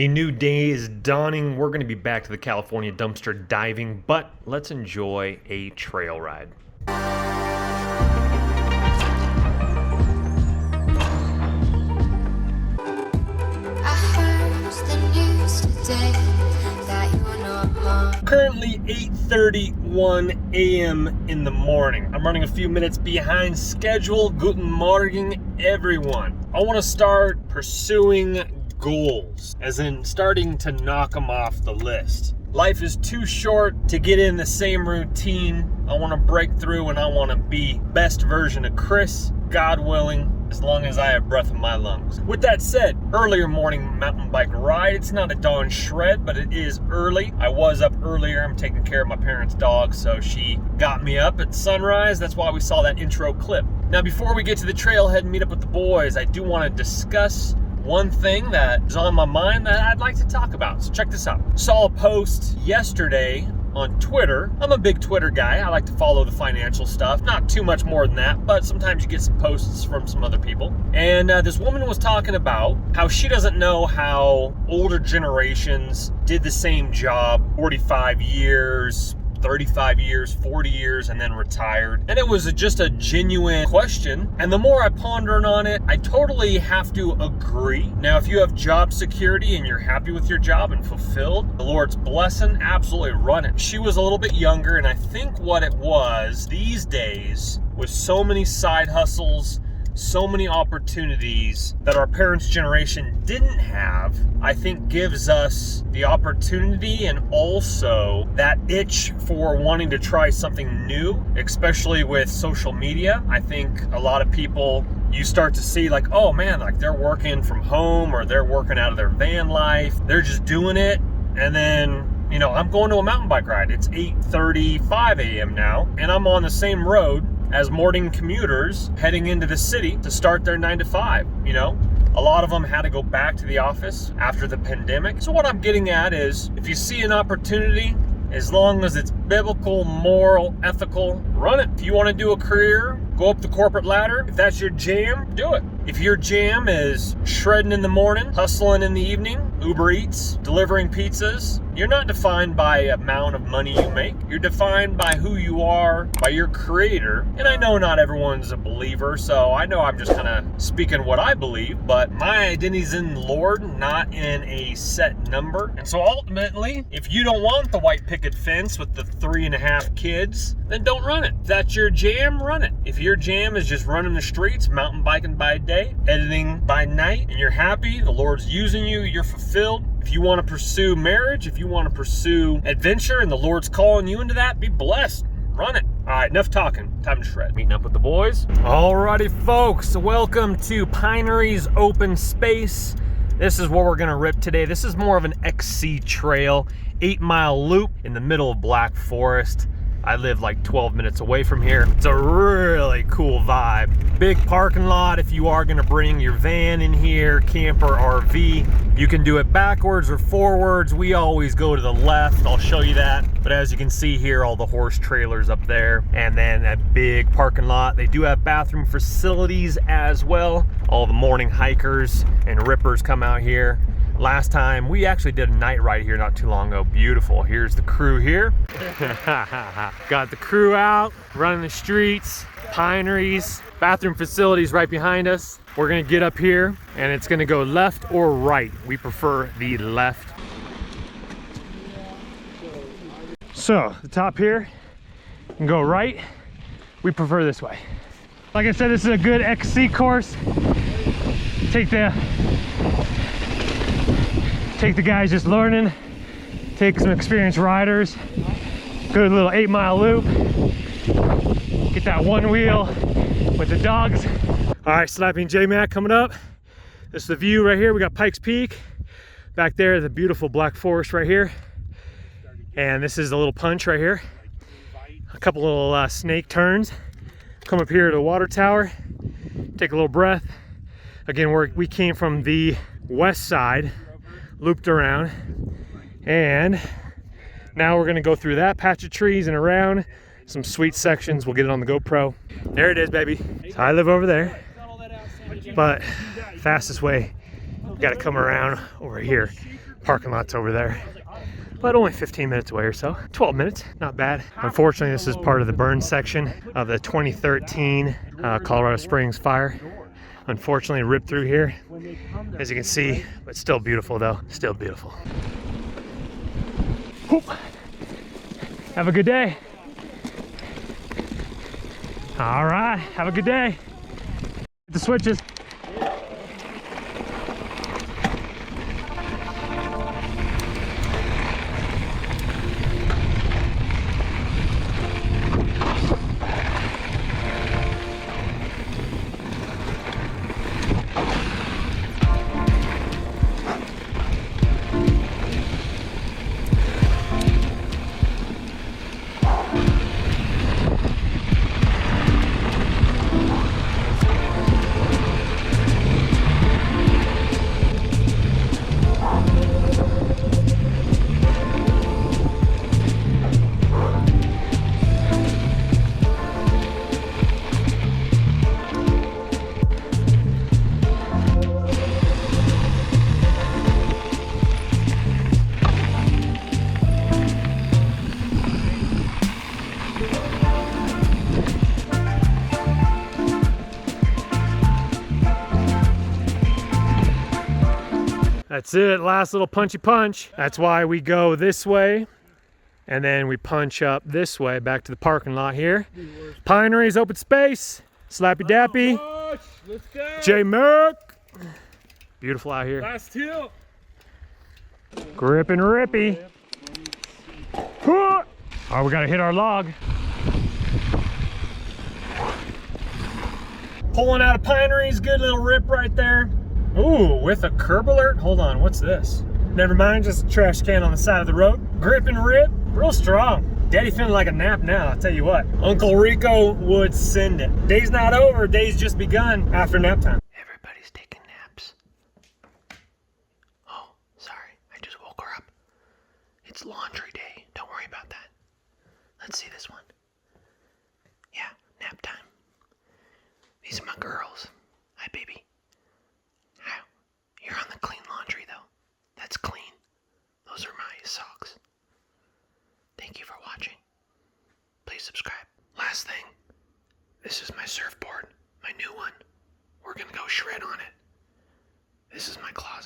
A new day is dawning. We're going to be back to the California dumpster diving, but let's enjoy a trail ride. I heard the news today that you're not mine. Currently 8:31 a.m. in the morning. I'm running a few minutes behind schedule. Guten Morgen, everyone. I want to start pursuing goals, as in starting to knock them off the list. Life is too short to get in the same routine. I want to break through and I want to be best version of Chris, God willing, as long as I have breath in my lungs. With that said, earlier morning mountain bike ride. It's not a dawn shred, but it is early. I was up earlier. I'm taking care of my parents' dog, so she got me up at sunrise. That's why we saw that intro clip. Now, before we get to the trailhead and meet up with the boys, I do want to discuss one thing that is on my mind that I'd like to talk about. So check this out. Saw a post yesterday on Twitter. I'm a big Twitter guy. I like to follow the financial stuff. Not too much more than that, but sometimes you get some posts from some other people. And this woman was talking about how she doesn't know how older generations did the same job 45 years, 35 years, 40 years, and then retired. And it was just a genuine question. And the more I pondered on it, I totally have to agree. Now, if you have job security and you're happy with your job and fulfilled, the Lord's blessing, absolutely run it. She was a little bit younger, and I think what it was these days with so many side hustles, so many opportunities that our parents' generation didn't have, I think gives us the opportunity and also that itch for wanting to try something new, especially with social media. I think a lot of people, you start to see like, oh man, like they're working from home or they're working out of their van life. They're just doing it. And then, you know, I'm going to a mountain bike ride. It's 8:35 a.m. now, and I'm on the same road as morning commuters heading into the city to start their 9 to 5, you know? A lot of them had to go back to the office after the pandemic. So what I'm getting at is, if you see an opportunity, as long as it's biblical, moral, ethical, run it. If you want to do a career, go up the corporate ladder. If that's your jam, do it. If your jam is shredding in the morning, hustling in the evening, Uber Eats, delivering pizzas, you're not defined by amount of money you make. You're defined by who you are, by your creator. And I know not everyone's a believer, so I know I'm just kind of speaking what I believe, but my identity's in the Lord, not in a set number. And so ultimately, if you don't want the white picket fence with the 3.5 kids, then don't run it. If that's your jam, run it. If your jam is just running the streets, mountain biking by day, editing by night, and you're happy, the Lord's using you, you're fulfilled. If you want to pursue marriage, if you want to pursue adventure and the Lord's calling you into that, be blessed. Run it. All right, enough talking. Time to shred. Meeting up with the boys. Alrighty, folks. Welcome to Pineries Open Space. This is what we're going to rip today. This is more of an XC trail, 8-mile loop in the middle of Black Forest. I live like 12 minutes away from here. It's a really cool vibe. Big parking lot if you are gonna bring your van in here, camper, RV. You can do it backwards or forwards. We always go to the left. I'll show you that. But as you can see here, all the horse trailers up there. And then that big parking lot. They do have bathroom facilities as well. All the morning hikers and rippers come out here. Last time, we actually did a night ride here not too long ago. Beautiful. Here's the crew here. Got the crew out, running the streets, Pineries, bathroom facilities right behind us. We're gonna get up here and it's gonna go left or right. We prefer the left. So, the top here can go right. We prefer this way. Like I said, this is a good XC course. Take the guys just learning, take some experienced riders, good little 8-mile loop, get that one wheel with the dogs. All right, Slappy and J-Mac coming up. This is the view right here. We got Pikes Peak. Back there, the beautiful Black Forest right here. And this is the little punch right here. A couple little snake turns. Come up here to the water tower, take a little breath. Again, we came from the west side, looped around, and now we're gonna go through that patch of trees and around some sweet sections. We'll get it on the GoPro. There it is, baby. So I live over there, but fastest way Got to come around over here. Parking lot's over there. But only 15 minutes away or so. 12 minutes, not bad. Unfortunately, this is part of the burn section of the 2013 Colorado Springs fire. Unfortunately, ripped through here, as you can see, but still beautiful though, still beautiful. Whoop. Have a good day. All right, have a good day. The switches. That's it, last little punchy punch. That's why we go this way, and then we punch up this way back to the parking lot here. Pineries Open Space, Slappy Dappy, Let's go. J Merck. Beautiful out here. Last hill. Grip and rippy. Oh, we gotta hit our log. Pulling out of Pineries, good little rip right there. Ooh, with a curb alert? Hold on, what's this? Never mind, just a trash can on the side of the road. Grip and rip, real strong. Daddy feeling like a nap now, I'll tell you what. Uncle Rico would send it. Day's not over, day's just begun after nap time. Everybody's taking naps. Oh, sorry, I just woke her up. It's laundry day, don't worry about that. Let's see this one. Yeah, nap time. These are my girls. Hi, baby. How? You're on the clean laundry, though. That's clean. Those are my socks. Thank you for watching. Please subscribe. Last thing. This is my surfboard. My new one. We're gonna go shred on it. This is my closet.